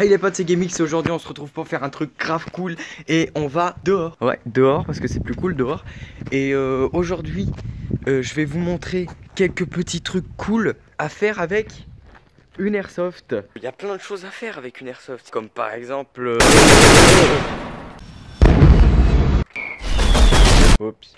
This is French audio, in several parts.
Hey les potes, c'est GameX et aujourd'hui on se retrouve pour faire un truc grave cool et on va dehors. Ouais, dehors parce que c'est plus cool dehors. Et aujourd'hui, je vais vous montrer quelques petits trucs cool à faire avec une airsoft. Il y a plein de choses à faire avec une airsoft, comme par exemple... Oups.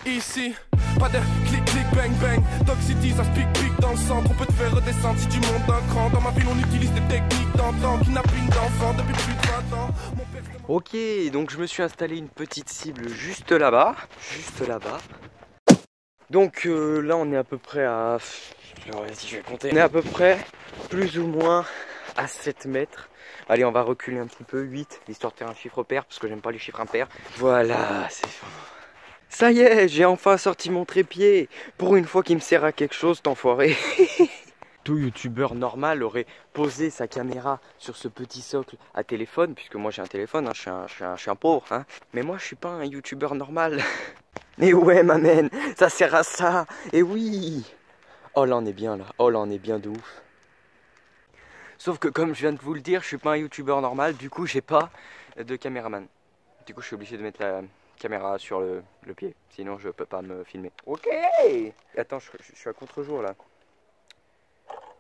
Ici, pas de clic clic bang bang. Toxicity ça se pique pique dans le centre. On peut te faire redescendre si tu montes d'un cran. Dans ma ville on utilise des techniques d'antan. Kidnapping d'enfants depuis plus de 20 ans. Ok, donc je me suis installé une petite cible juste là-bas. Juste là-bas. Donc là on est à peu près à... Si je vais compter. On est à peu près plus ou moins à 7 mètres. Allez, on va reculer un petit peu, 8, histoire de faire un chiffre pair, parce que j'aime pas les chiffres impairs. Voilà, c'est... Ça y est, j'ai enfin sorti mon trépied. Pour une fois qu'il me sert à quelque chose, cet enfoiré. Tout youtubeur normal aurait posé sa caméra sur ce petit socle à téléphone, puisque moi j'ai un téléphone, hein, je suis un pauvre. Hein. Mais moi je suis pas un youtubeur normal. Mais ouais, ma man, ça sert à ça. Et oui. Oh là on est bien là, oh là on est bien de ouf. Sauf que comme je viens de vous le dire, je suis pas un youtubeur normal, du coup j'ai pas de caméraman. Du coup je suis obligé de mettre la caméra sur le pied, sinon je peux pas me filmer. Ok. Attends, je suis à contre-jour là.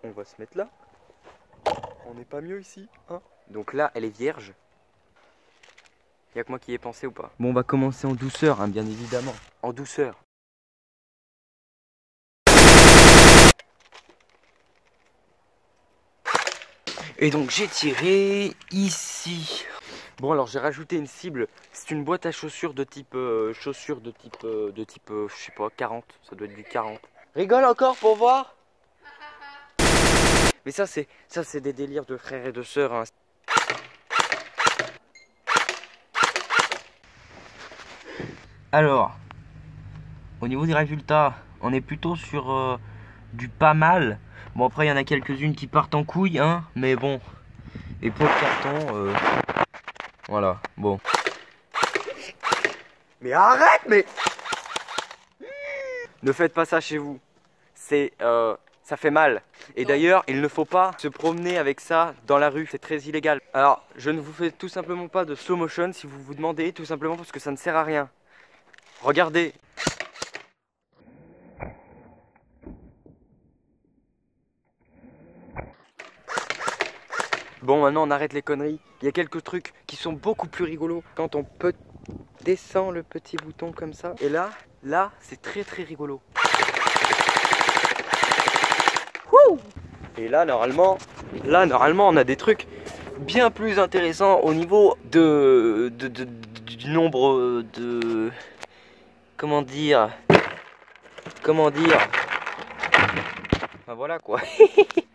On va se mettre là. On n'est pas mieux ici, hein? Donc là elle est vierge. Y'a que moi qui y ai pensé ou pas? Bon, on va commencer en douceur, hein, bien évidemment. En douceur. Et donc j'ai tiré ici. Bon alors j'ai rajouté une cible. C'est une boîte à chaussures de type je sais pas, 40. Ça doit être du 40. Rigole encore pour voir. Mais ça c'est des délires de frères et de sœurs, hein. Alors, au niveau des résultats, on est plutôt sur du pas mal. Bon après il y en a quelques-unes qui partent en couille, hein, mais bon. Et pour le carton, voilà, bon. Mais arrête, mais ne faites pas ça chez vous. C'est ça fait mal. Et d'ailleurs, il ne faut pas se promener avec ça dans la rue. C'est très illégal. Alors, je ne vous fais tout simplement pas de slow motion si vous vous demandez, tout simplement parce que ça ne sert à rien. Regardez. Bon, maintenant on arrête les conneries. Il y a quelques trucs qui sont beaucoup plus rigolos. Quand on peut descendre le petit bouton comme ça. Et là c'est très très rigolo. Wouh! Et là normalement on a des trucs bien plus intéressants au niveau du nombre de... Comment dire? Enfin voilà quoi.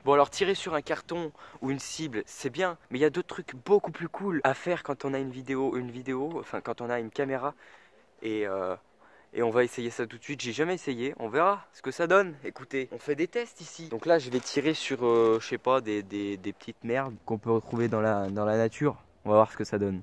Bon alors tirer sur un carton ou une cible c'est bien, mais il y a d'autres trucs beaucoup plus cool à faire quand on a une vidéo, enfin quand on a une caméra et on va essayer ça tout de suite. J'ai jamais essayé, on verra ce que ça donne. Écoutez, on fait des tests ici. Donc là je vais tirer sur je sais pas des petites merdes qu'on peut retrouver dans la nature. On va voir ce que ça donne.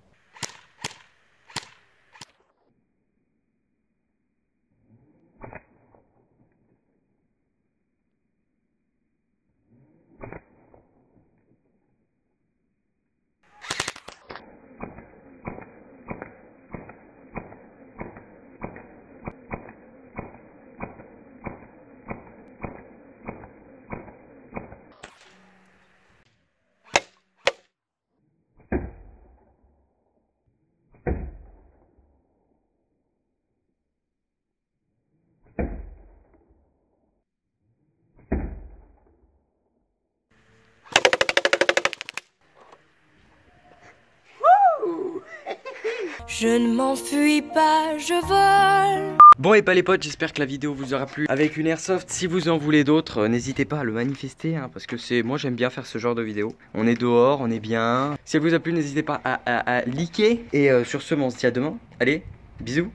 Je ne m'enfuis pas, je vole. Bon et pas les potes, j'espère que la vidéo vous aura plu avec une airsoft. Si vous en voulez d'autres, n'hésitez pas à le manifester, hein, parce que moi j'aime bien faire ce genre de vidéo. On est dehors, on est bien. Si elle vous a plu, n'hésitez pas à liker. Et sur ce, on se dit à demain. Allez, bisous.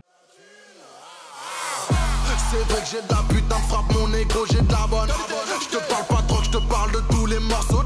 C'est vrai que j'ai de la putain de frappe, mon égo, j'ai de la bonne. Je te parle pas trop, je te parle de tous les morceaux.